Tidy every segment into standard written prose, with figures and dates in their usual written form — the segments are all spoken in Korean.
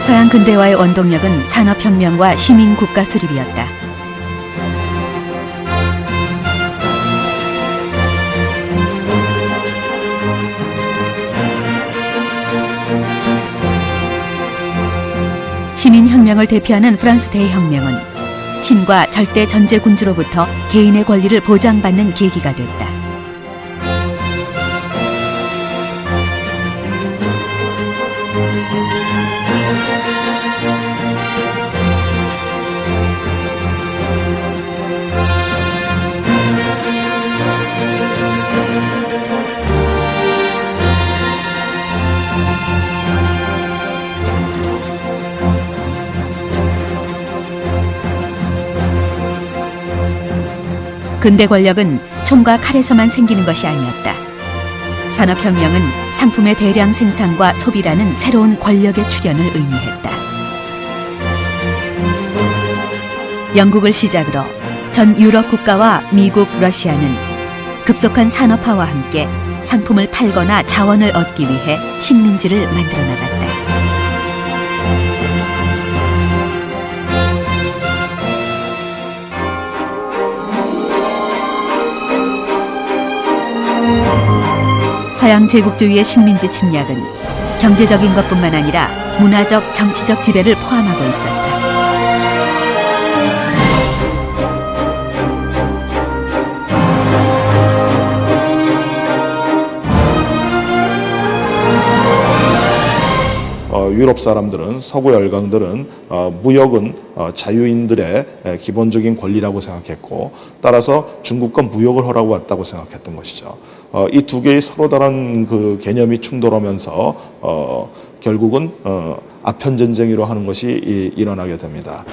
서양 근대화의 원동력은 산업혁명과 시민국가 수립이었다. 시민혁명을 대표하는 프랑스 대혁명은 신과 절대 전제군주로부터 개인의 권리를 보장받는 계기가 됐다. 근대 권력은 총과 칼에서만 생기는 것이 아니었다. 산업혁명은 상품의 대량 생산과 소비라는 새로운 권력의 출현을 의미했다. 영국을 시작으로 전 유럽 국가와 미국, 러시아는 급속한 산업화와 함께 상품을 팔거나 자원을 얻기 위해 식민지를 만들어 나갔다. 서양 제국주의의 식민지 침략은 경제적인 것뿐만 아니라 문화적, 정치적 지배를 포함하고 있었다. 유럽 사람들은, 서구 열강들은 무역은 자유인들의 기본적인 권리라고 생각했고, 따라서 중국과 무역을 하라고 왔다고 생각했던 것이죠. 이 두 개의 서로 다른 그 개념이 충돌하면서 결국은 아편 전쟁으로 하는 것이 일어나게 됩니다.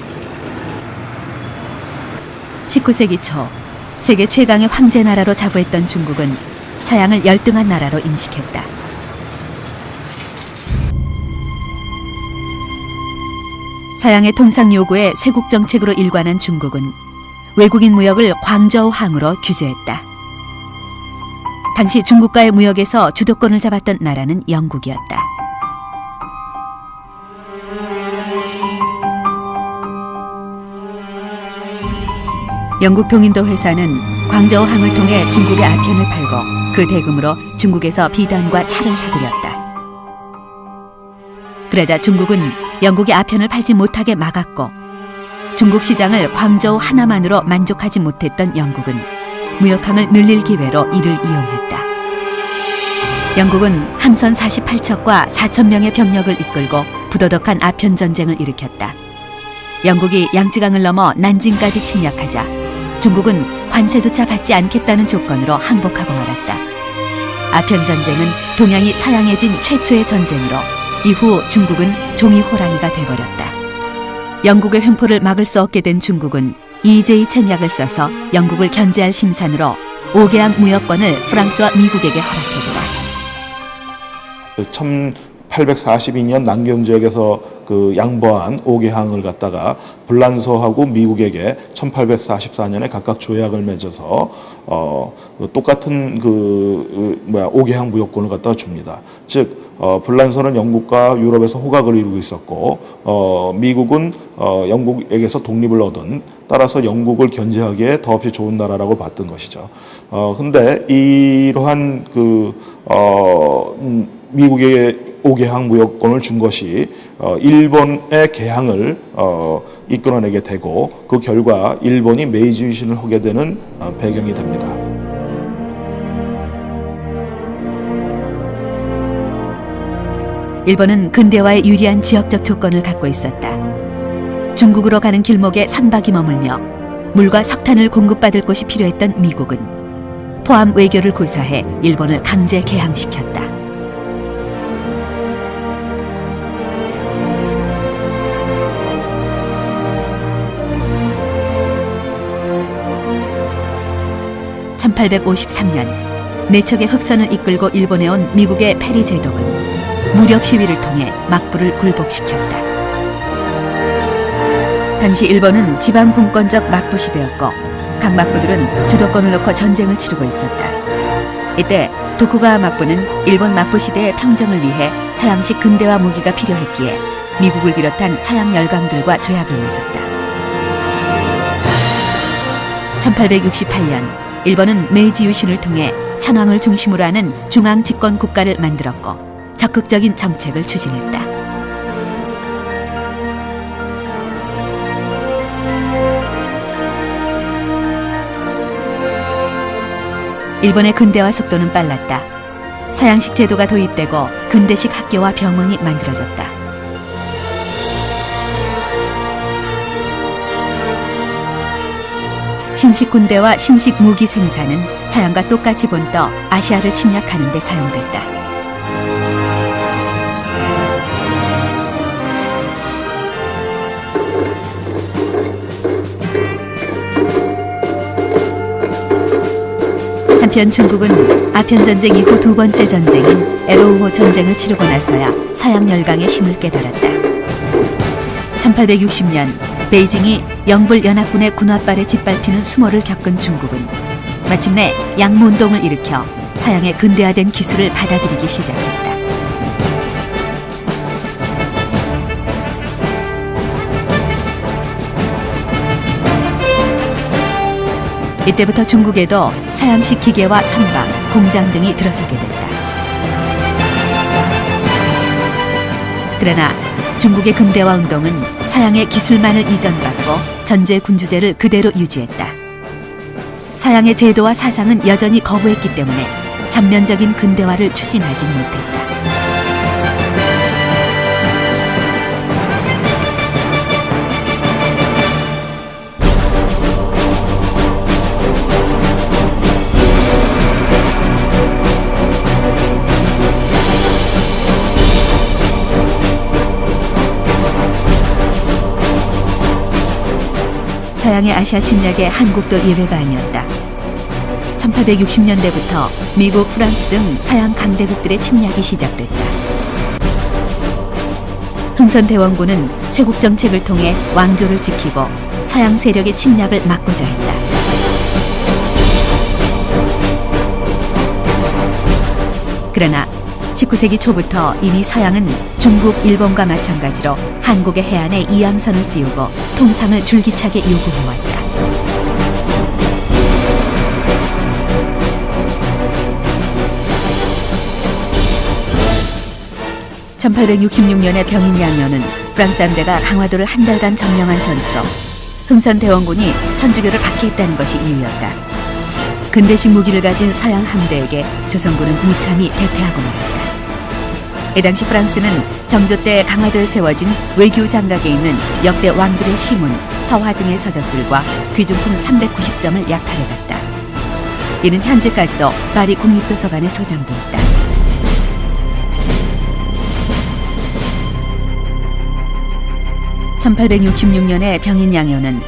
19세기 초 세계 최강의 황제 나라로 자부했던 중국은 서양을 열등한 나라로 인식했다. 서양의 통상 요구에 쇄국 정책으로 일관한 중국은 외국인 무역을 광저우항으로 규제했다. 당시 중국과의 무역에서 주도권을 잡았던 나라는 영국이었다. 영국 동인도 회사는 광저우항을 통해 중국의 아편을 팔고 그 대금으로 중국에서 비단과 차를 사들였다. 그러자 중국은 영국의 아편을 팔지 못하게 막았고, 중국 시장을 광저우 하나만으로 만족하지 못했던 영국은 무역항을 늘릴 기회로 이를 이용했다. 영국은 함선 48척과 4,000명의 병력을 이끌고 부도덕한 아편 전쟁을 일으켰다. 영국이 양쯔강을 넘어 난징까지 침략하자 중국은 관세조차 받지 않겠다는 조건으로 항복하고 말았다. 아편 전쟁은 동양이 서양해진 최초의 전쟁으로 이후 중국은 종이 호랑이가 돼버렸다. 영국의 횡포를 막을 수 없게 된 중국은 이제의 책략을 써서 영국을 견제할 심산으로 옥외항 무역권을 프랑스와 미국에게 허락해주다. 1842년 남경 지역에서 그 양보한 옥외항을 갖다가 불란서하고 미국에게 1844년에 각각 조약을 맺어서 똑같은 옥외항 무역권을 갖다가 줍니다. 즉 불란서는 영국과 유럽에서 호각을 이루고 있었고, 미국은 영국에게서 독립을 얻은, 따라서 영국을 견제하기에 더없이 좋은 나라라고 봤던 것이죠. 근데 이러한 미국의 옥외항 무역권을 준 것이 일본의 개항을 이끌어내게 되고, 그 결과 일본이 메이지 유신을 하게 되는 배경이 됩니다. 일본은 근대화에 유리한 지역적 조건을 갖고 있었다. 중국으로 가는 길목에 선박이 머물며 물과 석탄을 공급받을 곳이 필요했던 미국은 포함 외교를 구사해 일본을 강제 개항시켰다. (1853년) 네 척의 흑선을 이끌고 일본에 온 미국의 페리 제독은 무력 시위를 통해 막부를 굴복시켰다. 당시 일본은 지방 분권적 막부 시대였고, 각 막부들은 주도권을 놓고 전쟁을 치르고 있었다. 이때 도쿠가와 막부는 일본 막부 시대의 평정을 위해 서양식 근대화 무기가 필요했기에 미국을 비롯한 서양 열강들과 조약을 맺었다. 1868년 일본은 메이지 유신을 통해 천황을 중심으로 하는 중앙 집권 국가를 만들었고 적극적인 정책을 추진했다. 일본의 근대화 속도는 빨랐다. 서양식 제도가 도입되고 근대식 학교와 병원이 만들어졌다. 신식 군대와 신식 무기 생산은 서양과 똑같이 본떠 아시아를 침략하는 데 사용됐다. 한편 중국은 아편전쟁 이후 두 번째 전쟁인 에로우호 전쟁을 치르고 나서야 서양 열강의 힘을 깨달았다. 1860년 베이징이 영불 연합군의 군화발에 짓밟히는 수모를 겪은 중국은 마침내 양무운동을 일으켜 서양의 근대화된 기술을 받아들이기 시작했다. 이때부터 중국에도 서양식 기계와 선박, 공장 등이 들어서게 됐다. 그러나 중국의 근대화 운동은 서양의 기술만을 이전받고 전제 군주제를 그대로 유지했다. 서양의 제도와 사상은 여전히 거부했기 때문에 전면적인 근대화를 추진하지 못했다. 서양의 아시아 침략에 한국도 예외가 아니었다. 1860년대부터 미국, 프랑스 등 서양 강대국들의 침략이 시작됐다. 흥선대원군은 쇄국 정책을 통해 왕조를 지키고 서양 세력의 침략을 막고자 했다. 그러나 19세기 초부터 이미 서양은 중국, 일본과 마찬가지로 한국의 해안에 이양선을 띄우고 통상을 줄기차게 요구해왔다. (1866년의) 병인양요는 프랑스 함대가 강화도를 한 달간 점령한 전투로 흥선대원군이 천주교를 박해했다는 것이 이유였다. 근대식 무기를 가진 서양 함대에게 조선군은 무참히 대패하고 말았다. 이 당시 프랑스는 정조 때 강화도에 세워진 외교 장각에 있는 역대 왕들의 시문, 서화 등의 서적들과 귀중품 390점을 약탈해갔다. 이는 현재까지도 파리 국립도서관에 소장돼 있다. (1866년에) 병인양요는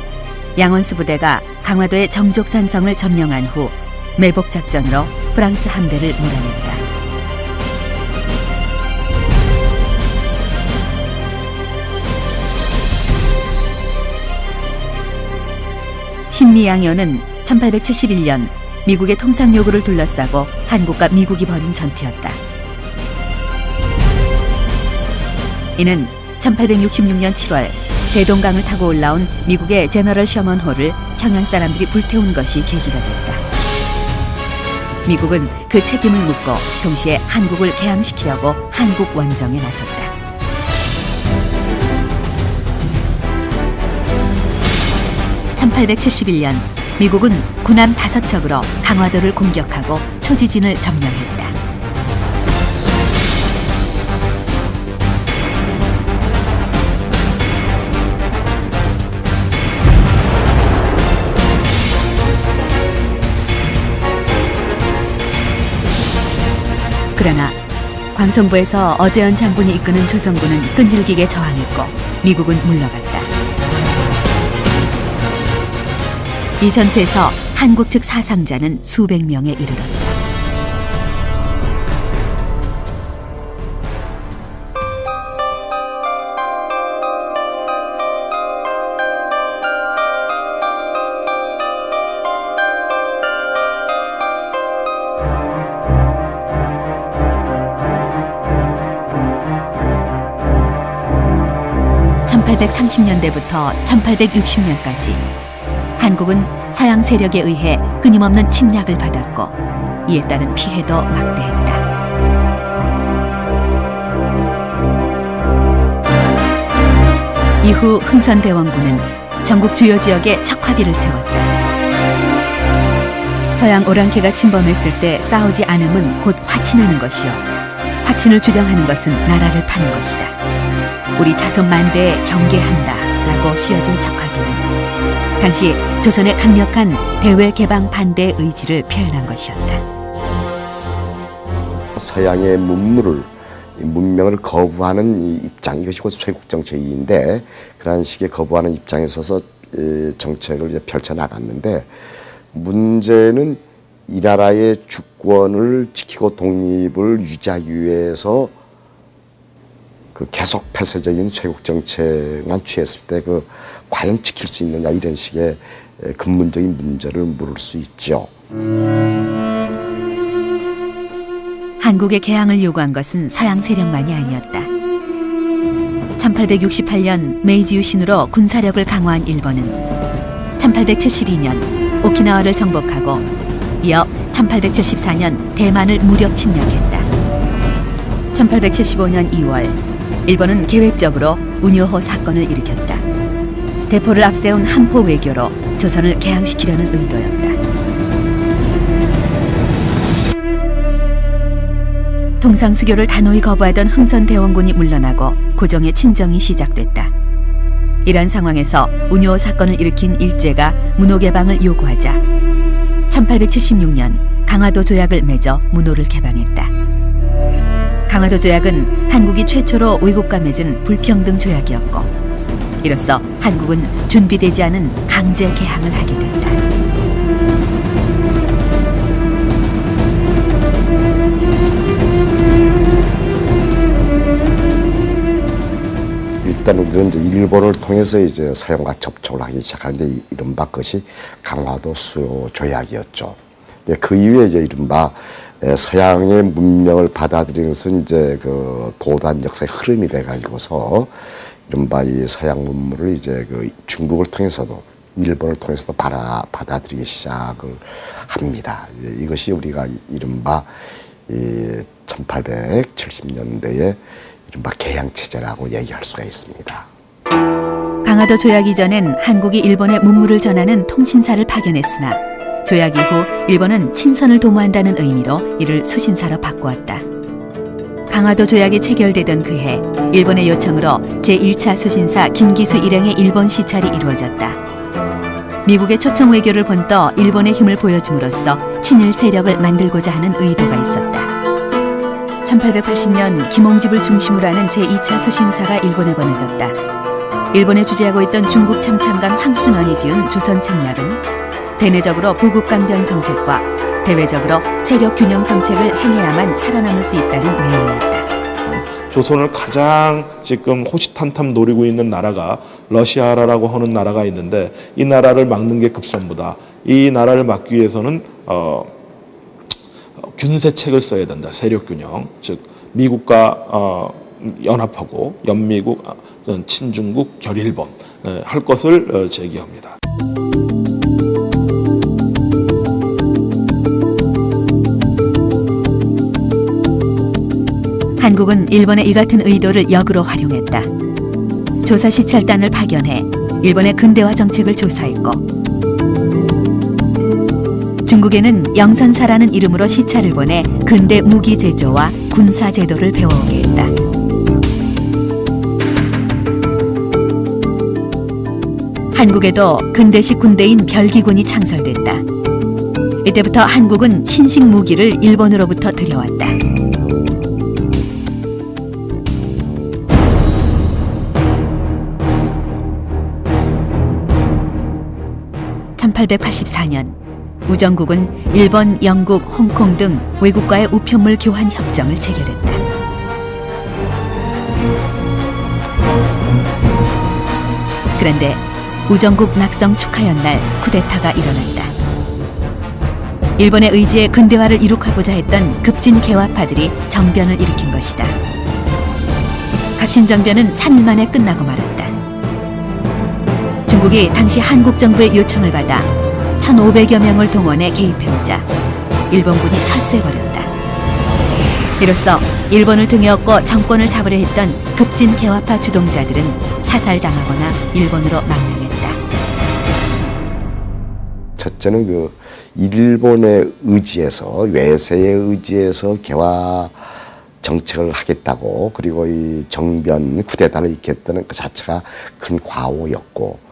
양원수 부대가 강화도의 정족산성을 점령한 후 매복작전으로 프랑스 함대를 몰아냈다. 신미양요는 1871년 미국의 통상 요구를 둘러싸고 한국과 미국이 벌인 전투였다. 이는 1866년 7월 대동강을 타고 올라온 미국의 제너럴 셔먼호를 평양 사람들이 불태운 것이 계기가 됐다. 미국은 그 책임을 묻고 동시에 한국을 개항시키려고 한국 원정에 나섰다. (1871년) 미국은 군함 5척으로 강화도를 공격하고 초지진을 점령했다. 그러나 광성부에서 어재현 장군이 이끄는 조선군은 끈질기게 저항했고 미국은 물러갔다. 이 전투에서 한국 측 사상자는 수백 명에 이르렀다. 1830년대부터 1860년까지 한국은 서양 세력에 의해 끊임없는 침략을 받았고 이에 따른 피해도 막대했다. 이후 흥선대원군은 전국 주요 지역에 척화비를 세웠다. 서양 오랑캐가 침범했을 때 싸우지 않음은 곧 화친하는 것이요, 화친을 주장하는 것은 나라를 파는 것이다. 우리 자손 만대에 경계한다 라고 씌어진 척화비는 당시 조선의 강력한 대외 개방 반대의 의지를 표현한 것이었다. 서양의 문명을 거부하는 이 입장, 이것이 곧 쇄국 정책인데 그러한 식의 거부하는 입장에 서서 정책을 이제 펼쳐 나갔는데, 문제는 이 나라의 주권을 지키고 독립을 유지하기 위해서 그 계속 폐쇄적인 쇄국 정책만 취했을 때 그 과연 지킬 수 있느냐, 이런 식의 근본적인 문제를 물을 수 있죠. 한국의 개항을 요구한 것은 서양 세력만이 아니었다. 1868년 메이지 유신으로 군사력을 강화한 일본은 1872년 오키나와를 정복하고 이어 1874년 대만을 무력 침략했다. 1875년 2월 일본은 계획적으로 운요호 사건을 일으켰다. 대포를 앞세운 한포 외교로 조선을 개항시키려는 의도였다. 통상수교를 단호히 거부하던 흥선대원군이 물러나고 고종의 친정이 시작됐다. 이런 상황에서 운요호 사건을 일으킨 일제가 문호 개방을 요구하자 1876년 강화도 조약을 맺어 문호를 개방했다. 강화도 조약은 한국이 최초로 외국과 맺은 불평등 조약이었고, 이로써 한국은 준비되지 않은 강제 개항을 하게 됐다. 일단 우리는 이제 일본을 통해서 이제 서양과 접촉을 하기 시작하는데, 이른바 그것이 강화도 수요 조약이었죠. 그 이후에 이제 이른바 서양의 문명을 받아들이는 것은 이제 그 도단 역사의 흐름이 돼가지고서 이른바 이 서양 문물을 이제 그 중국을 통해서도 일본을 통해서도 받아들이기 시작을 합니다. 이것이 우리가 이른바 1870년대에 이른바 개항체제라고 얘기할 수가 있습니다. 강화도 조약 이전엔 한국이 일본에 문물을 전하는 통신사를 파견했으나 조약 이후 일본은 친선을 도모한다는 의미로 이를 수신사로 바꾸었다. 강화도 조약이 체결되던 그해 일본의 요청으로 제1차 수신사 김기수 일행의 일본 시찰이 이루어졌다. 미국의 초청 외교를 본떠 일본의 힘을 보여줌으로써 친일 세력을 만들고자 하는 의도가 있었다. 1880년 김홍집을 중심으로 하는 제2차 수신사가 일본에 보내졌다. 일본에 주재하고 있던 중국 참찬관 황순원이 지은 조선 책략은 대내적으로 부국강병 정책과 대외적으로 세력 균형 정책을 행해야만 살아남을 수 있다는 내용이었다. 조선을 가장 지금 호시탐탐 노리고 있는 나라가 러시아라고 하는 나라가 있는데, 이 나라를 막는 게 급선무다. 이 나라를 막기 위해서는 균세책을 써야 된다. 세력 균형, 즉 미국과 연합하고 연미국, 친중국, 결일본 할 것을 제기합니다. 한국은 일본의 이 같은 의도를 역으로 활용했다. 조사 시찰단을 파견해 일본의 근대화 정책을 조사했고, 중국에는 영선사라는 이름으로 시찰을 보내 근대 무기 제조와 군사 제도를 배워오게 했다. 한국에도 근대식 군대인 별기군이 창설됐다. 이때부터 한국은 신식 무기를 일본으로부터 들여왔다. 1884년 우정국은 일본, 영국, 홍콩 등 외국과의 우편물 교환 협정을 체결했다. 그런데 우정국 낙성 축하 연날 쿠데타가 일어난다. 일본의 의지에 근대화를 이룩하고자 했던 급진 개화파들이 정변을 일으킨 것이다. 갑신정변은 3일 만에 끝나고 말았다. 중국이 당시 한국 정부의 요청을 받아 1,500여 명을 동원해 개입해오자 일본군이 철수해버렸다. 이로써 일본을 등에 업고 정권을 잡으려 했던 급진 개화파 주동자들은 사살당하거나 일본으로 망명했다. 첫째는 그 일본의 의지에서, 외세의 의지에서 개화 정책을 하겠다고, 그리고 이 정변 쿠데타를 일으켰다는 그 자체가 큰 과오였고,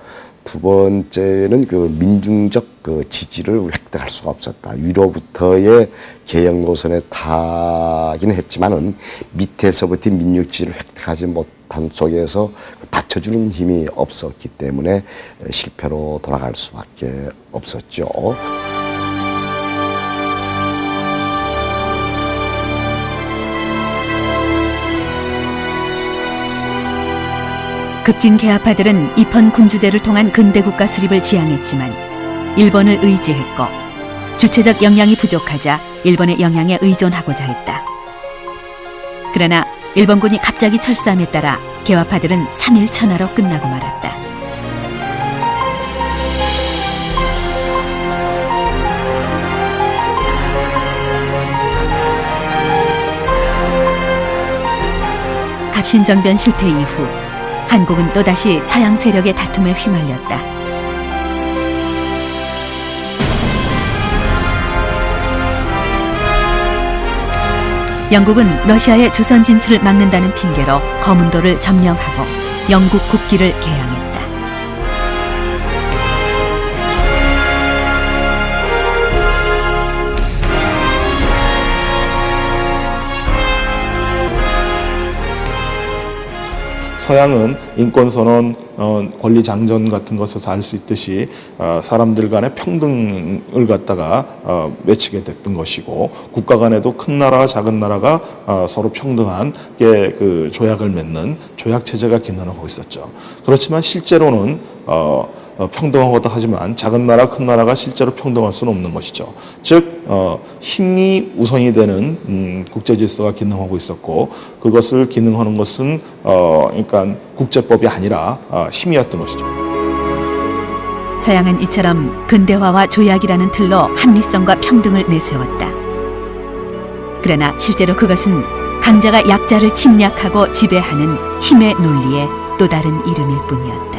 두 번째는 그 민중적 그 지지를 획득할 수가 없었다. 위로부터의 개혁 노선에 타긴 했지만은 밑에서부터 민족 지지를 획득하지 못한 속에서 받쳐주는 힘이 없었기 때문에 실패로 돌아갈 수밖에 없었죠. 급진 개화파들은 입헌 군주제를 통한 근대국가 수립을 지향했지만 일본을 의지했고 주체적 역량이 부족하자 일본의 영향에 의존하고자 했다. 그러나 일본군이 갑자기 철수함에 따라 개화파들은 3일 천하로 끝나고 말았다. 갑신정변 실패 이후 한국은 또다시 서양 세력의 다툼에 휘말렸다. 영국은 러시아의 조선 진출을 막는다는 핑계로 거문도를 점령하고 영국 국기를 개양했다. 서양은 인권선언, 권리장전 같은 것에서 알 수 있듯이 사람들 간의 평등을 갖다가 외치게 됐던 것이고, 국가 간에도 큰 나라와 작은 나라가 서로 평등한 그 조약을 맺는 조약체제가 기능하고 있었죠. 그렇지만 실제로는 평등하다 하지만 작은 나라, 큰 나라가 실제로 평등할 수는 없는 것이죠. 즉 힘이 우선이 되는 국제 질서가 기능하고 있었고, 그것을 기능하는 것은 그러니까 국제법이 아니라 힘이었던 것이죠. 서양은 이처럼 근대화와 조약이라는 틀로 합리성과 평등을 내세웠다. 그러나 실제로 그것은 강자가 약자를 침략하고 지배하는 힘의 논리의 또 다른 이름일 뿐이었다.